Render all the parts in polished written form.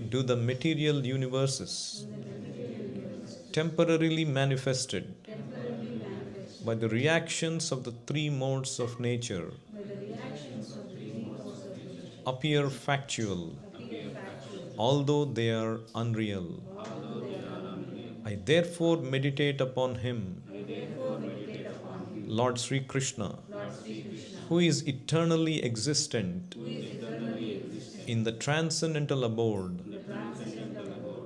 do the material universes temporarily manifested by the reactions of the three modes of nature appear factual, although they are unreal. I therefore meditate upon him, Lord Sri Krishna, who is eternally existent in the transcendental abode,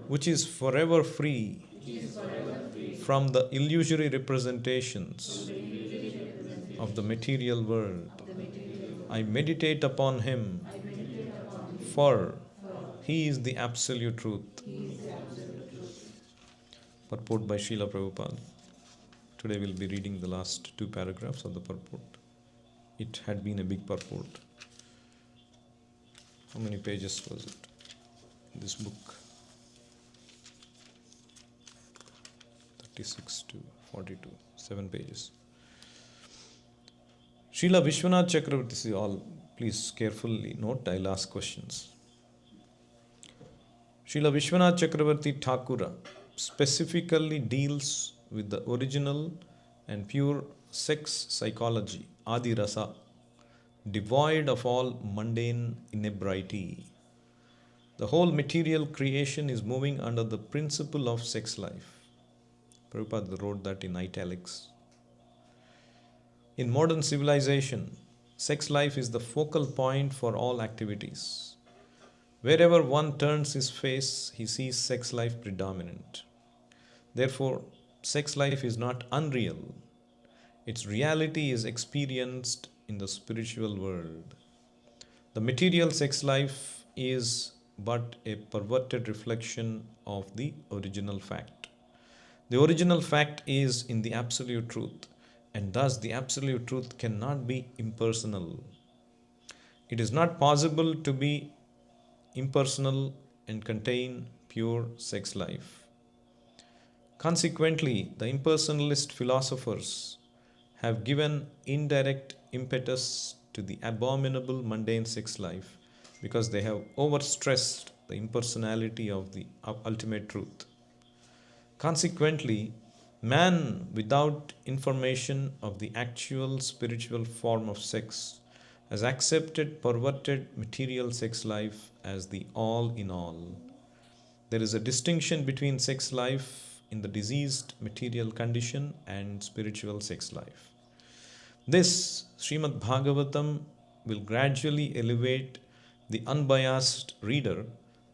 which is forever free from the illusory representations of the material world. I meditate upon him, for he is the absolute truth. Purport by Srila Prabhupada. Today we'll be reading the last two paragraphs of the purport. It had been a big purport. How many pages was it in this book? 36 to 42, 7 pages. Srila Vishwanath Chakravarti, all please carefully note, I'll ask questions. Srila Vishwanath Chakravarti Thakura specifically deals with the original and pure sex psychology, Adi Rasa, devoid of all mundane inebriety. The whole material creation is moving under the principle of sex life. Prabhupada wrote that in italics. In modern civilization, sex life is the focal point for all activities. Wherever one turns his face, he sees sex life predominant. Therefore, sex life is not unreal. Its reality is experienced in the spiritual world. The material sex life is but a perverted reflection of the original fact. The original fact is in the absolute truth, and thus the absolute truth cannot be impersonal. It is not possible to be impersonal and contain pure sex life. Consequently, the impersonalist philosophers have given indirect impetus to the abominable mundane sex life because they have overstressed the impersonality of the ultimate truth. Consequently, man, without information of the actual spiritual form of sex, has accepted perverted material sex life as the all in all. There is a distinction between sex life in the diseased material condition and spiritual sex life. This Srimad Bhagavatam will gradually elevate the unbiased reader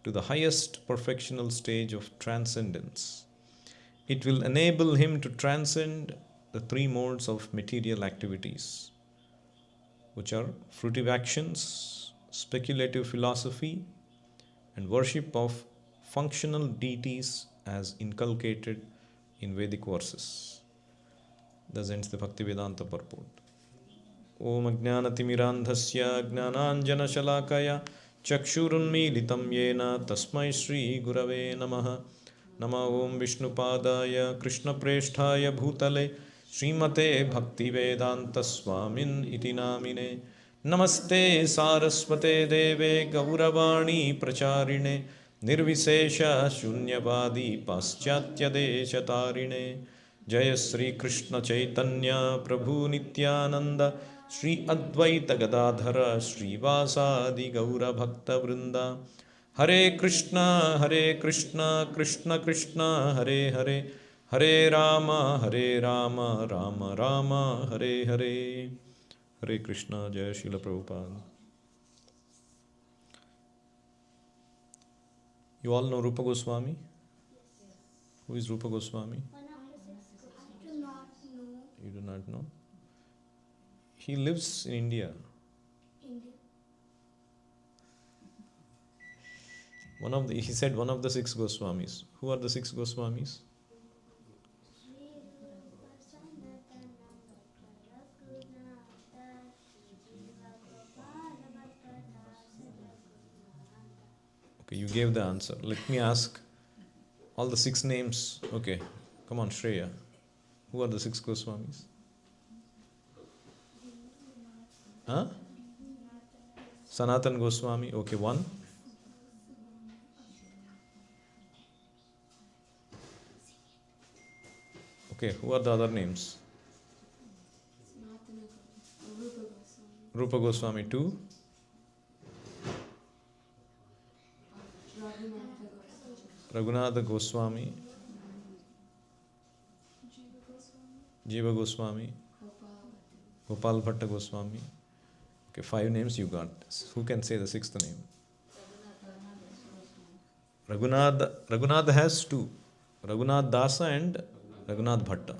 to the highest perfectional stage of transcendence. It will enable him to transcend the three modes of material activities, which are fruitive actions, speculative philosophy, and worship of functional deities as inculcated in Vedic verses. Thus ends the Bhaktivedanta purport. Om Ajnanatimirandhasya Jnananjana Chakshurunmilitam Yena Tasmai Shri Gurave Namaha. Nama Om Vishnupadaya Krishna Presthaya Bhutale Srimate Bhaktivedanta Swamin Iti Namine. Namaste Saraswate Deve Gauravani Pracharine Nirvisesha Shunyavadi Paschatya Deshatarine. Jaya Sri Krishna Chaitanya Prabhu Nityananda Sri Advaita Gadadhara Sri Vasadi Gaura Bhakta Vrinda. Hare Krishna, Krishna Krishna, Hare Hare, Hare Rama, Rama Rama, Hare Hare. Hare Krishna, Jaya Srila Prabhupada. You all know Rupa Goswami? Who is Rupa Goswami? I do not know. You do not know? He lives in India. He said one of the 6 Goswamis. Who are the 6 Goswamis? Okay, you gave the answer. Let me ask all the 6 names. Okay, come on, Shreya. Who are the 6 Goswamis? Huh? Sanatan Goswami. Okay, 1. Okay, who are the other names? Rupa Goswami 2, Raghunatha Goswami, Jiva Goswami, Gopal Bhatta Goswami. Okay, 5 names you got. Who can say the 6th name? Raghunatha has 2. Raghunath Dasa and Raghunath Bhatta.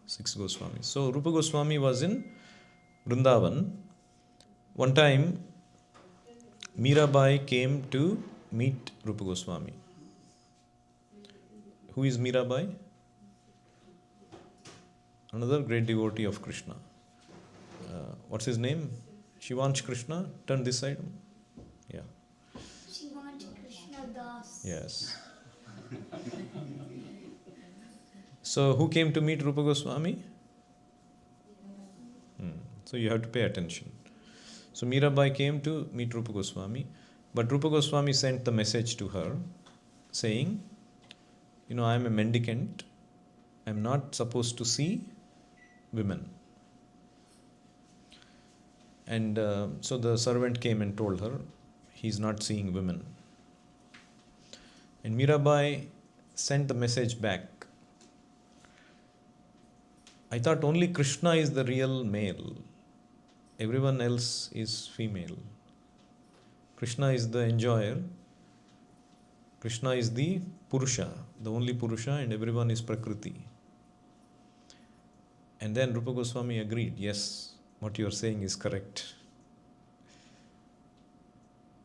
6 Goswami. So Rupa Goswami was in Vrindavan. One time, Mirabai came to meet Rupa Goswami. Who is Mirabai? Another great devotee of Krishna. What's his name? Shivansh Krishna? Turn this side. Yeah. Srimad Krishna Das. Yes. So who came to meet Rupa Goswami? So you have to pay attention. So Mirabai came to meet Rupa Goswami, but Rupa Goswami sent the message to her saying, I am a mendicant. I am not supposed to see women. And so the servant came and told her, he is not seeing women. And Mirabai sent the message back. I thought only Krishna is the real male. Everyone else is female. Krishna is the enjoyer. Krishna is the Purusha, the only Purusha, and everyone is Prakriti. And then Rupa Goswami agreed, yes, what you are saying is correct.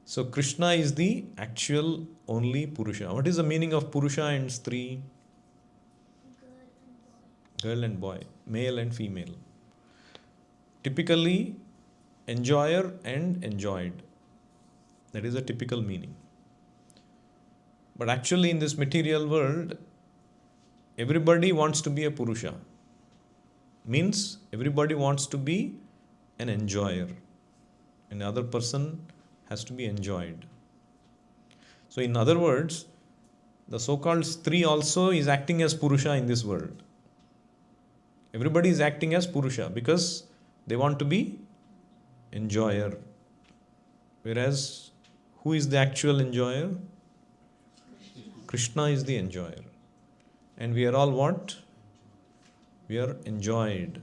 So Krishna is the actual only Purusha. What is the meaning of Purusha and Stree? Girl and boy, male and female. Typically, enjoyer and enjoyed. That is a typical meaning. But actually in this material world, everybody wants to be a Purusha. Means everybody wants to be an enjoyer. And the other person has to be enjoyed. So in other words, the so-called Stree also is acting as Purusha in this world. Everybody is acting as Purusha because they want to be enjoyer. Whereas, who is the actual enjoyer? Krishna is the enjoyer. And we are all what? We are enjoyed.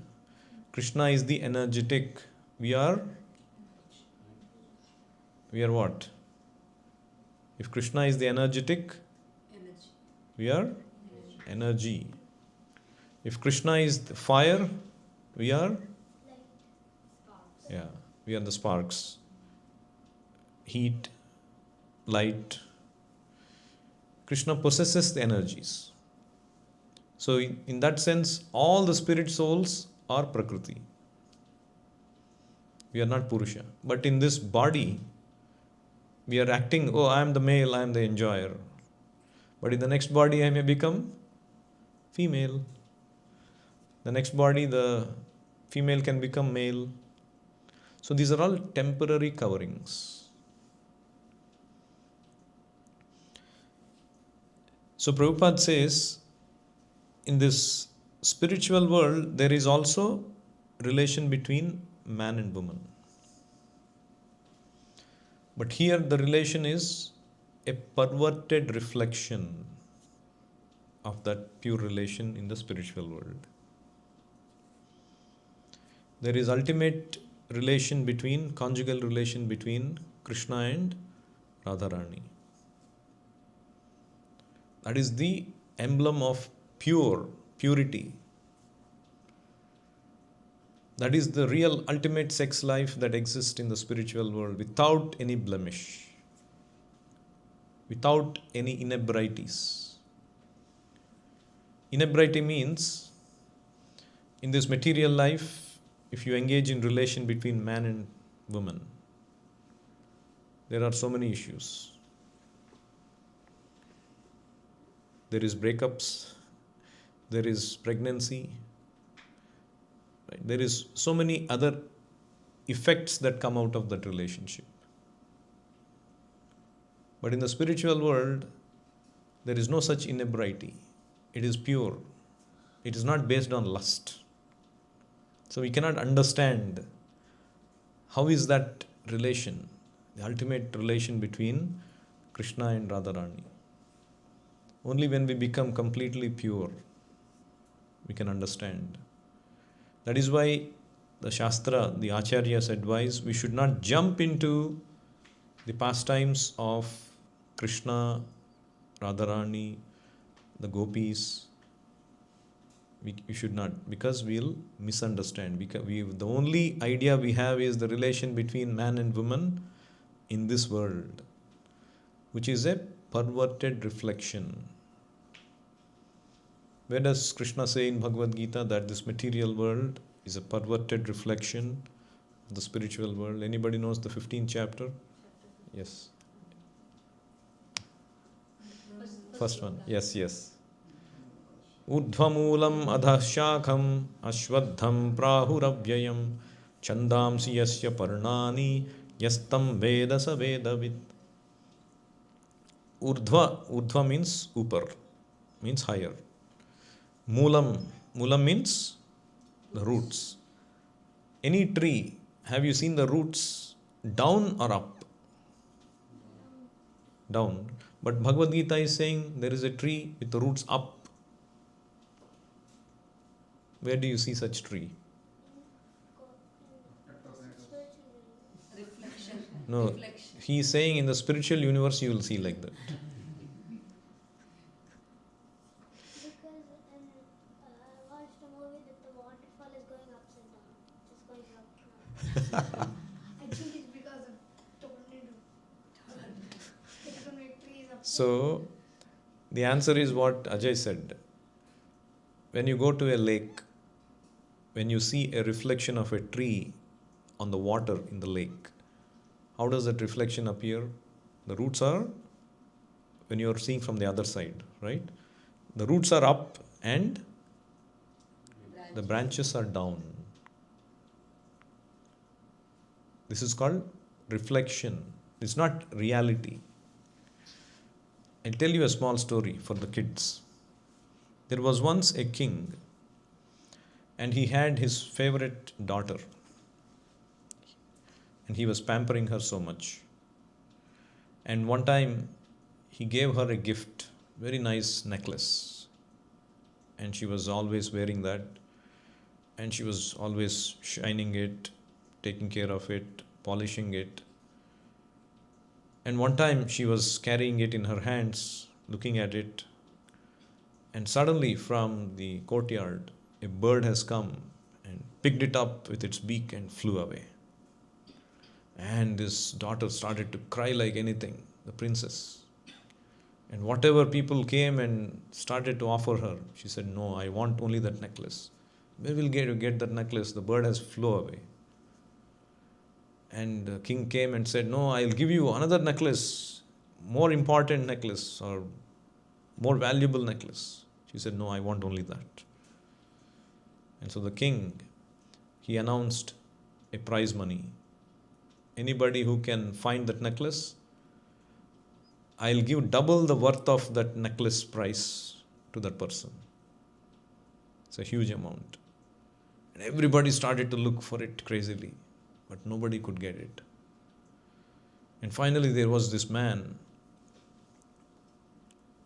Krishna is the energetic. We are what? If Krishna is the energetic, we are energy. If Krishna is the fire, we are we are the sparks. Heat, light. Krishna possesses the energies. So in that sense, all the spirit souls are Prakriti. We are not Purusha. But in this body, we are acting, I am the male, I am the enjoyer. But in the next body, I may become female. The next body, the female can become male. So these are all temporary coverings. So Prabhupada says, in this spiritual world, there is also relation between man and woman. But here the relation is a perverted reflection of that pure relation in the spiritual world. There is ultimate conjugal relation between Krishna and Radharani. That is the emblem of purity. That is the real ultimate sex life that exists in the spiritual world without any blemish, without any inebrities. Inebriety means, in this material life, if you engage in relation between man and woman, there are so many issues. There is breakups, there is pregnancy, right? There is so many other effects that come out of that relationship. But in the spiritual world, there is no such inebriety. It is pure. It is not based on lust. So we cannot understand how is that relation, the ultimate relation between Krishna and Radharani. Only when we become completely pure, we can understand. That is why the Shastra, the Acharyas advise, we should not jump into the pastimes of Krishna, Radharani, the gopis. We should not, because we'll misunderstand. The only idea we have is the relation between man and woman in this world, which is a perverted reflection. Where does Krishna say in Bhagavad Gita that this material world is a perverted reflection of the spiritual world? Anybody knows the 15th chapter? Yes. First one. Yes. Urdhvamulam adhah shakham ashwadham prahuravyayam chandamsi yasya parnani yastam veda sa vedavid. Urdhva means upar, means higher. Moolam means the roots. Any tree, have you seen the roots down or up? Down. But Bhagavad Gita is saying there is a tree with the roots up. Where do you see such tree? Reflection. No, he is saying in the spiritual universe you will see like that. Because I watched a movie that the waterfall is going upside down. It's going up now. I think it's because of tornado. It's going to make trees upside. So, the answer is what Ajay said. When you go to a lake, when you see a reflection of a tree on the water in the lake, how does that reflection appear? The roots are, when you are seeing from the other side, right? The roots are up and the branches are down. This is called reflection. It's not reality. I'll tell you a small story for the kids. There was once a king, and he had his favorite daughter, and he was pampering her so much. And one time he gave her a gift, very nice necklace, and she was always wearing that, and she was always shining it, taking care of it, polishing it. And one time she was carrying it in her hands, looking at it, and suddenly from the courtyard a bird has come and picked it up with its beak and flew away. And this daughter started to cry like anything, the princess. And whatever people came and started to offer her, she said, "No, I want only that necklace." "Where will you get that necklace? The bird has flew away." And the king came and said, "No, I'll give you another necklace, more important necklace or more valuable necklace." She said, "No, I want only that." And so the king, he announced a prize money. Anybody who can find that necklace, I'll give double the worth of that necklace price to that person. It's a huge amount. And everybody started to look for it crazily, but nobody could get it. And finally there was this man,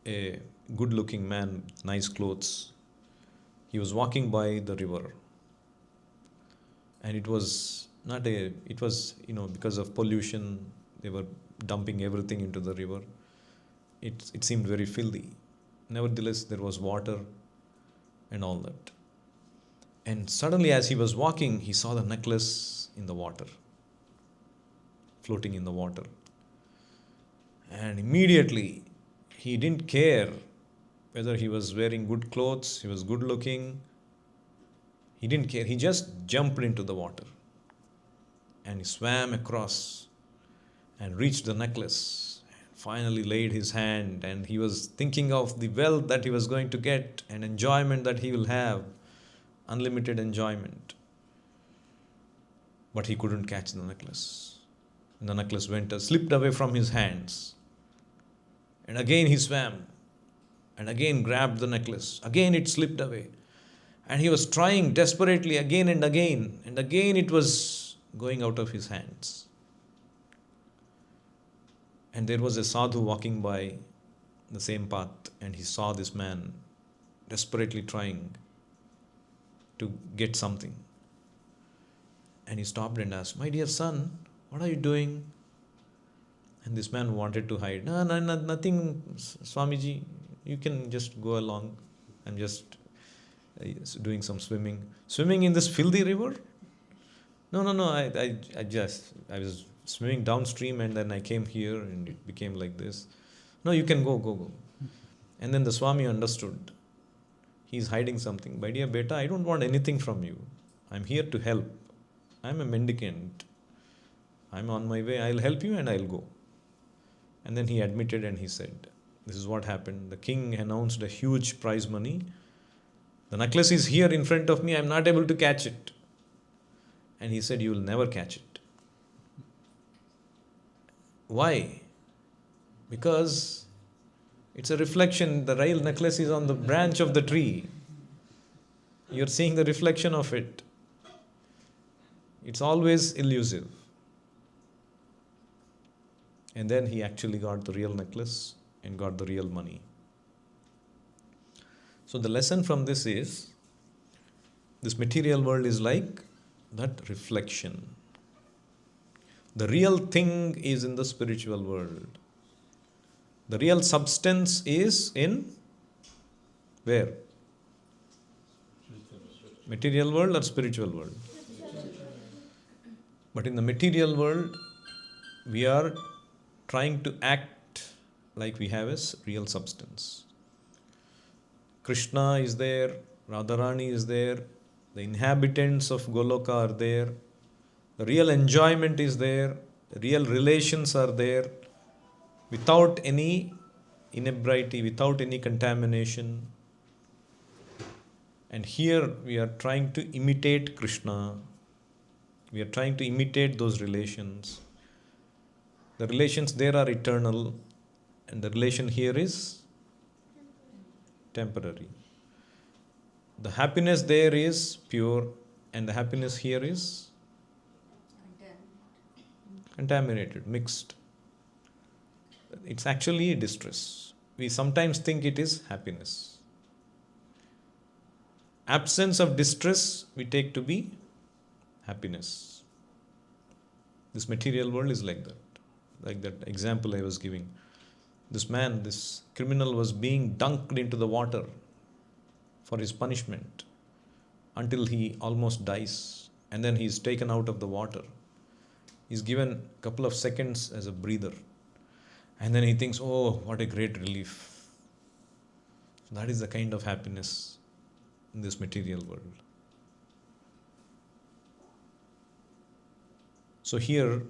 a good-looking man with nice clothes. He was walking by the river, and it was because of pollution, they were dumping everything into the river. It seemed very filthy. Nevertheless, there was water and all that. And suddenly, as he was walking, he saw the necklace in the water, floating in the water. And immediately, he didn't care whether he was wearing good clothes, he was good looking. He didn't care. He just jumped into the water. And he swam across and reached the necklace. And finally laid his hand, and he was thinking of the wealth that he was going to get and enjoyment that he will have. Unlimited enjoyment. But he couldn't catch the necklace. And the necklace slipped away from his hands. And again he swam and again grabbed the necklace. Again it slipped away. And he was trying desperately again and again it was going out of his hands. And there was a sadhu walking by the same path, and he saw this man desperately trying to get something. And he stopped and asked, "My dear son, what are you doing?" And this man wanted to hide. No, no, no, nothing, Swamiji. You can just go along. I'm just doing some swimming. Swimming in this filthy river? No, no, no. I was swimming downstream and then I came here and it became like this. No, you can go. And then the Swami understood. He's hiding something. My dear beta, I don't want anything from you. I'm here to help. I'm a mendicant. I'm on my way. I'll help you and I'll go. And then he admitted and he said, this is what happened. The king announced a huge prize money. The necklace is here in front of me. I'm not able to catch it. And he said, you will never catch it. Why? Because it's a reflection. The real necklace is on the branch of the tree. You're seeing the reflection of it. It's always elusive. And then he actually got the real necklace and got the real money. So the lesson from this is, this material world is like that reflection. The real thing is in the spiritual world. The real substance is in where? Material world or spiritual world? But in the material world, we are trying to act like we have a real substance. Krishna is there, Radharani is there, the inhabitants of Goloka are there, the real enjoyment is there, the real relations are there, without any inebriety, without any contamination. And here we are trying to imitate Krishna. We are trying to imitate those relations. The relations there are eternal, and the relation here is temporary. The happiness there is pure, and the happiness here is contaminated, mixed. It's actually distress. We sometimes think it is happiness. Absence of distress we take to be happiness. This material world is like that. Like that example I was giving. This man, this criminal was being dunked into the water for his punishment until he almost dies. And then he is taken out of the water. He's given a couple of seconds as a breather. And then he thinks, oh, what a great relief. So that is the kind of happiness in this material world. So here,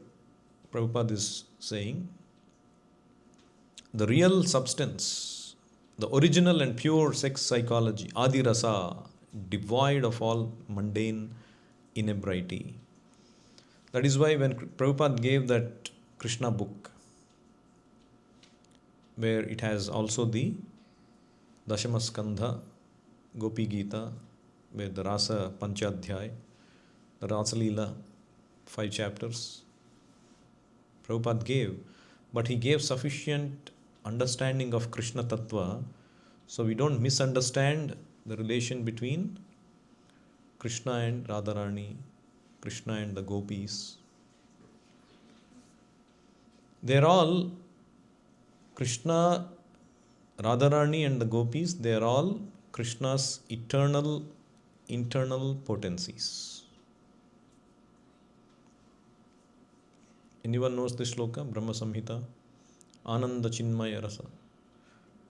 Prabhupada is saying, the real substance, the original and pure sex psychology, Adi Rasa, devoid of all mundane inebriety. That is why when Prabhupada gave that Krishna book, where it has also the Dashamaskandha, Gopi Gita, where the Rasa Panchadhyay, the Rasa Leela, 5 chapters, Prabhupada gave, but he gave sufficient understanding of Krishna Tattva, so we don't misunderstand the relation between Krishna and Radharani, Krishna and the gopis. They're all Krishna, Radharani and the gopis, they are all Krishna's eternal internal potencies. Anyone knows this shloka? Brahma Samhita. Ananda Chinmaya Rasa.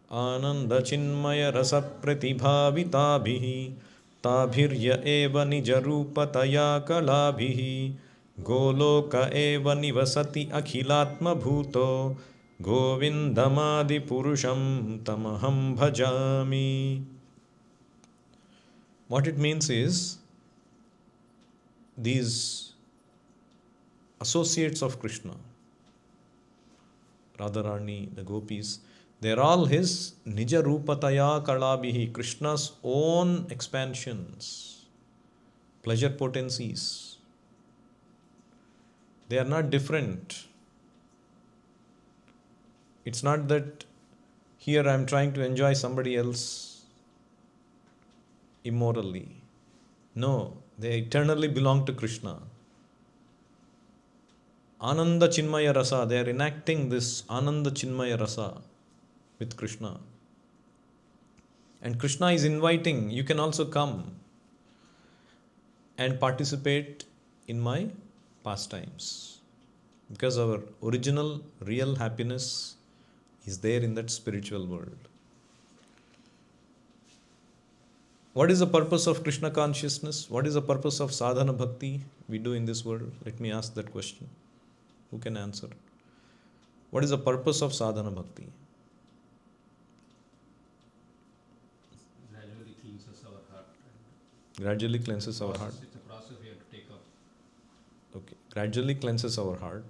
Ananda Chinmaya Rasa Pratibhavita Tabhirya eva nijarupataya kalabhihi Goloka eva nivasati akhilatma bhuto Govindamadi purusham tamaham bhajami. What it means is, these associates of Krishna, Radharani, the gopis, They are all his Nija Rupataya Kalabihi, Krishna's own expansions, pleasure potencies. They are not different. It's not that here I am trying to enjoy somebody else immorally. No, they eternally belong to Krishna. Ananda Chinmaya Rasa, they are enacting this Ananda Chinmaya Rasa with Krishna. And Krishna is inviting, you can also come and participate in my pastimes. Because our original real happiness is there in that spiritual world. What is the purpose of Krishna consciousness? What is the purpose of sadhana bhakti we do in this world? Let me ask that question. Who can answer? What is the purpose of sadhana bhakti? Gradually cleanses our heart. Gradually cleanses our heart. It's a process we have to take up. Okay. Gradually cleanses our heart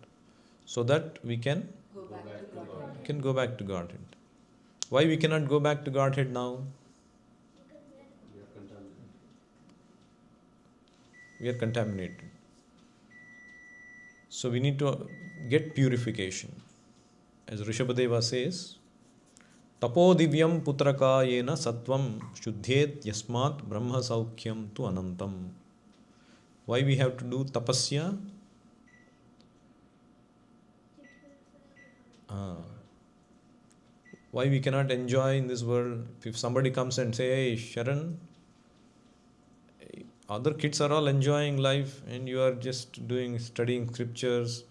so that we can Go back to God. go back to Godhead. Why we cannot go back to Godhead now? We are contaminated. We are contaminated. So we need to get purification. As Rishabhadeva says, Tapo divyam putraka yena sattvam shuddhet yasmat brahma saukhyam tu anantam. Why we have to do tapasya? Why we cannot enjoy in this world? If somebody comes and say, hey Sharan, other kids are all enjoying life and you are just studying scriptures,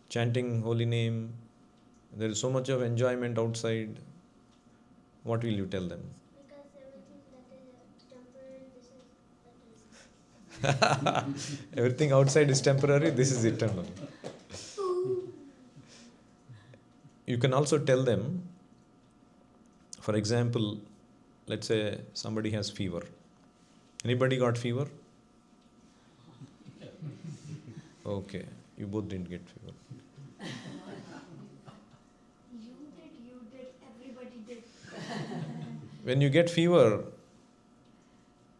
chanting holy name. There is so much of enjoyment outside. What will you tell them? Because everything that is temporary, this is Everything outside is temporary, this is eternal. You can also tell them, for example, let's say somebody has fever. Anybody got fever? Okay, you both didn't get fever. You did, everybody did. When you get fever,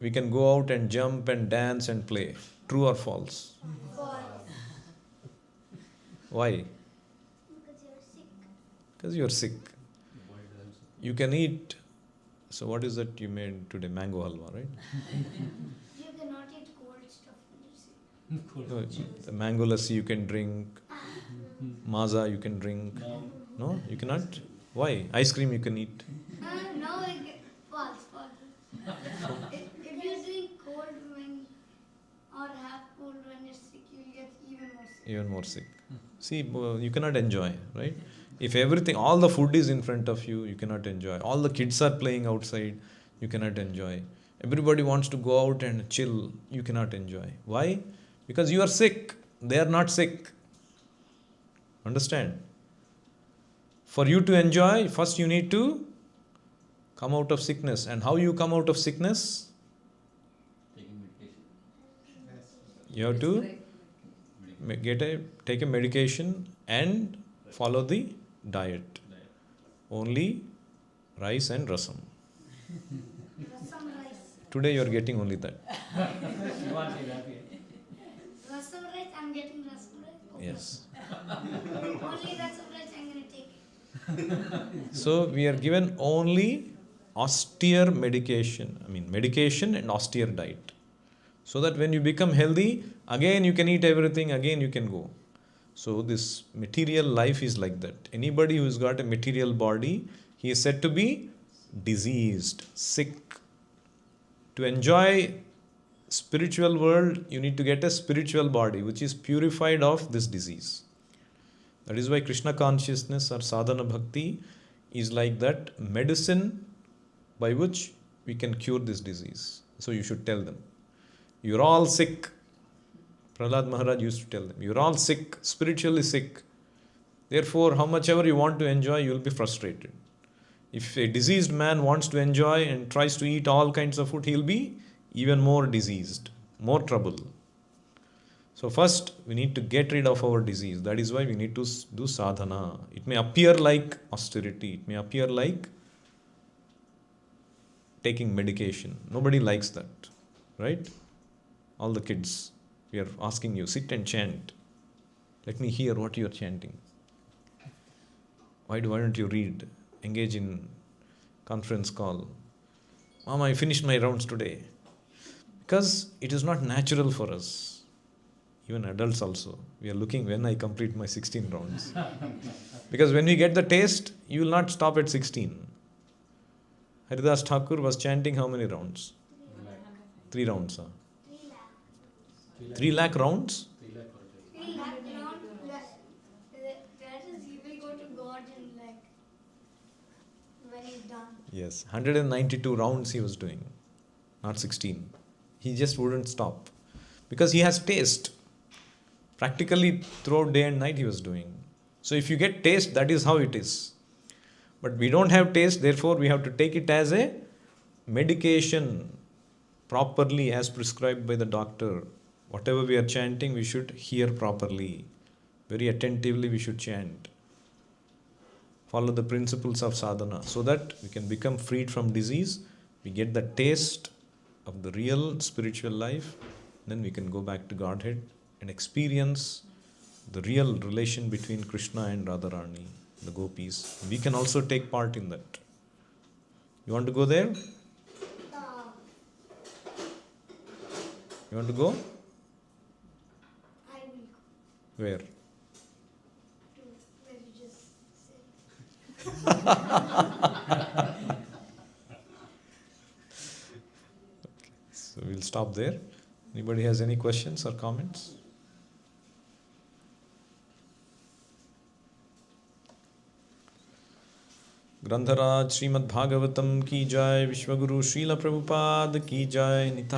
we can go out and jump and dance and play. True or false? False. Why? Because you're sick. Because you're sick. The body doesn't. You can eat. So what is that you made today? Mango halwa, right? You cannot eat cold stuff when you're sick. No, the mango lassi you can drink. Maza you can drink. No, you cannot. Why? Ice cream you can eat. No, false. If you drink cold or have cold when you're sick, you'll get even more sick. Even more sick. See, you cannot enjoy, right? If everything, all the food is in front of you, you cannot enjoy. All the kids are playing outside, you cannot enjoy. Everybody wants to go out and chill, you cannot enjoy. Why? Because you are sick. They are not sick. Understand? For you to enjoy, first you need to come out of sickness. And how you come out of sickness? Taking medication. You have to take a medication and follow the diet. Only rice and rasam. Rasam rice. Today you are getting only that. Rasam rice, I'm getting rasam rice. Okay. Yes. Only rasam rice I'm going to take. So we are given only austere medication. Medication and austere diet. So that when you become healthy, again you can eat everything, again you can go. So this material life is like that. Anybody who's got a material body, he is said to be diseased, sick. To enjoy spiritual world, you need to get a spiritual body which is purified of this disease. That is why Krishna consciousness or sadhana bhakti is like that medicine by which we can cure this disease. So you should tell them, you're all sick. Prahlad Maharaj used to tell them, you're all sick, spiritually sick. Therefore, how much ever you want to enjoy, you will be frustrated. If a diseased man wants to enjoy and tries to eat all kinds of food, he will be even more diseased, more trouble. So first we need to get rid of our disease. That is why we need to do sadhana. It may appear like austerity. It may appear like taking medication. Nobody likes that, right? All the kids, we are asking you, sit and chant. Let me hear what you are chanting. Why don't you read? Engage in conference call. Mom, I finished my rounds today. Because it is not natural for us. Even adults also. We are looking when I complete my 16 rounds. Because when we get the taste, you will not stop at 16. Haridas Thakur was chanting how many rounds? 3 rounds. Huh? 3 lakh. 3 lakh rounds? 3 lakh already. 3 lakh round plus. That is, he will go to God in like when he's done. Yes, 192 rounds he was doing, not 16. He just wouldn't stop because he has taste. Practically throughout day and night he was doing. So if you get taste, that is how it is. But we don't have taste, therefore we have to take it as a medication properly as prescribed by the doctor. Whatever we are chanting, we should hear properly. Very attentively we should chant. Follow the principles of sadhana so that we can become freed from disease. We get the taste of the real spiritual life. Then we can go back to Godhead and experience the real relation between Krishna and Radharani, the gopis. We can also take part in that. You want to go there? You want to go? I will go Where? to where you just said. So we'll stop there. Anybody has any questions or comments? ग्रंथराज Shrimad Bhagavatam की जय, विश्वगुरु श्रील प्रभुपाद की जय, निताय